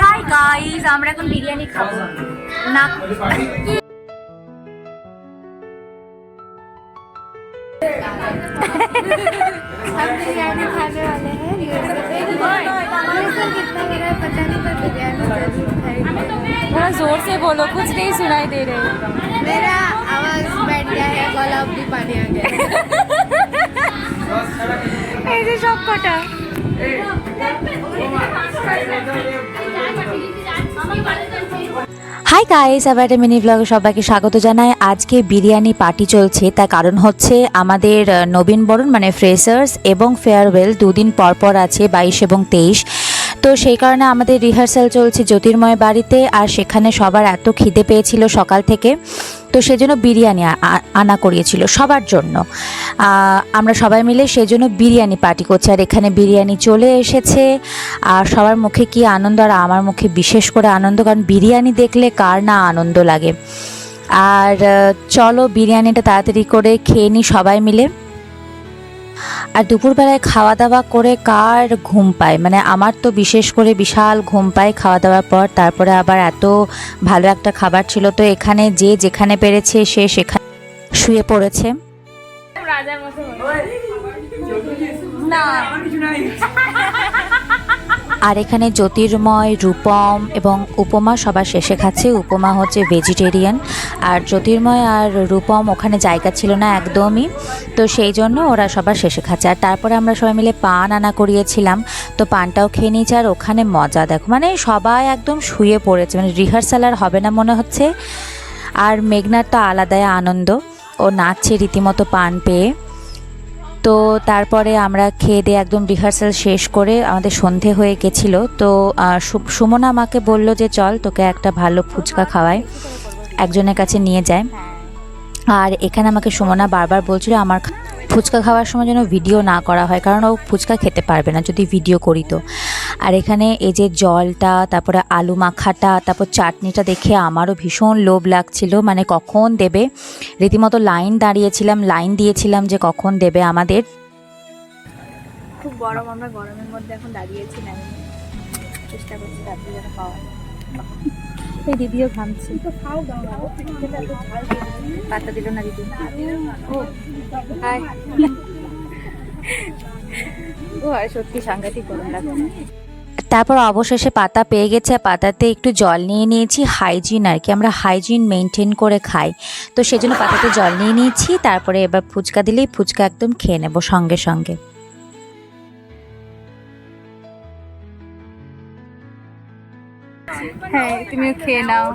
Hi guys, আমরা এখন বিরিয়ানি খাবো না। हम बिरयानी खाने वाले हैं कितना गिरा है पता नहीं, पर बिरयानी जरूर खाएंगे। थोड़ा जोर से बोलो, कुछ नहीं सुनाई दे रहे। मेरा आवाज बैठ गया है, गला भी पानी आ गया এই যে সব কটা হাই গাইস, আবার একটা মিনি ব্লগে সবাইকে স্বাগত জানাই। আজকে বিরিয়ানি পার্টি চলছে, তার কারণ হচ্ছে আমাদের নবীন বরণ মানে ফ্রেশার্স এবং ফেয়ারওয়েল দুদিন পর পর আছে, 22 এবং 23। তো সেই কারণে আমাদের রিহার্সাল চলছে জ্যোতির্ময় বাড়িতে, আর সেখানে সবার এত খিদে পেয়েছিল সকাল থেকে, তো সেজন্য বিরিয়ানি আনা করিয়েছিল সবার জন্য। আমরা সবাই মিলে সেজন্য বিরিয়ানি পার্টি করছি, আর এখানে বিরিয়ানি চলে এসেছে। আর সবার মুখে কি আনন্দ, আর আমার মুখে বিশেষ করে আনন্দ, কারণ বিরিয়ানি দেখলে কার না আনন্দ লাগে। আর চলো বিরিয়ানিটা তাড়াতাড়ি করে খেয়ে নিই সবাই মিলে। আর দুপুরবেলায় খাওয়া দাওয়া করে কার ঘুম পায়, মানে আমার তো বিশেষ করে বিশাল ঘুম পায় খাওয়া দাওয়ার পর। তারপরে আবার এত ভালো একটা খাবার ছিল, তো এখানে যে যেখানে পেরেছে সে সেখানে শুয়ে পড়েছে। আর এখানে জ্যোতির্ময়, রূপম এবং উপমা সবার শেষে খাচ্ছে। উপমা হচ্ছে ভেজিটেরিয়ান, আর জ্যোতির্ময় আর রূপম ওখানে জায়গা ছিল না একদমই, তো সেই জন্য ওরা সবার শেষে খাচ্ছে। আর তারপরে আমরা সবাই মিলে পান আনা করিয়েছিলাম, তো পানটাও খেয়ে নিয়েছি। আর ওখানে মজা দেখো, মানে সবাই একদম শুয়ে পড়েছে, মানে রিহার্সাল আর হবে না মনে হচ্ছে। আর মেঘনার তো আলাদাই আনন্দ, ও নাচছে রীতিমতো পান পেয়ে। তো তারপরে আমরা খেয়ে দিয়ে একদম রিহার্সাল শেষ করে আমাদের সন্ধে হয়ে গেছিলো। তো সুমনা আমাকে বলল যে চল তোকে একটা ভালো ফুচকা খাওয়াই, একজনের কাছে নিয়ে যায়। আর এখানে আমাকে সুমনা বারবার বলছিল আমার ফুচকা খাওয়ার সময় যেন ভিডিও না করা হয়, কারণ ও ফুচকা খেতে পারবে না যদি ভিডিও করি তো। আর এখানে এই যে জলটা, তারপরে আলু মাখাটা, তারপর চাটনিটা দেখে আমারও ভীষণ লোভ লাগছিল, মানে কখন দেবে। রীতিমতো লাইন দিয়েছিলাম যে কখন দেবে আমাদের। খুব গরম, আমরা গরমের মধ্যে এখন দাঁড়িয়েছি, চেষ্টা করছি রাত্রি যেন পাওয়া যায়। এই দিদিও ঘামছে, পাতা দিল না দিদি। ও সত্যি সাংঘাতিক গরম লাগছে। তারপর অবশেষে পাতা পেয়ে গেছে, পাতাতে একটু জল নিয়ে নিয়েছি। হাইজিন আর কি, আমরা হাইজিন মেনটেন করে খাই, তো সেজন্য পাতাতে জল নিয়ে নিয়েছি। তারপরে এবার ফুচকা দিলেই ফুচকা একদম খেয়ে নেবো সঙ্গে সঙ্গে। হ্যাঁ, তুমিও খেয়ে নাও।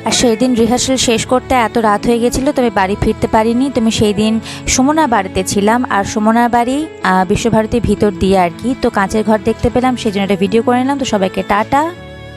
আর সেই দিন রিহার্সাল শেষ করতে এত রাত হয়ে গেছিলো, তবে বাড়ি ফিরতে পারিনি। তুমি সেই দিন সুমনার বাড়িতে ছিলাম, আর সুমনার বাড়ি বিশ্বভারতীর ভিতর দিয়ে আর কি, তো কাঁচের ঘর দেখতে পেলাম, সেই জন্য একটা ভিডিও করে নিলাম। তো সবাইকে টাটা।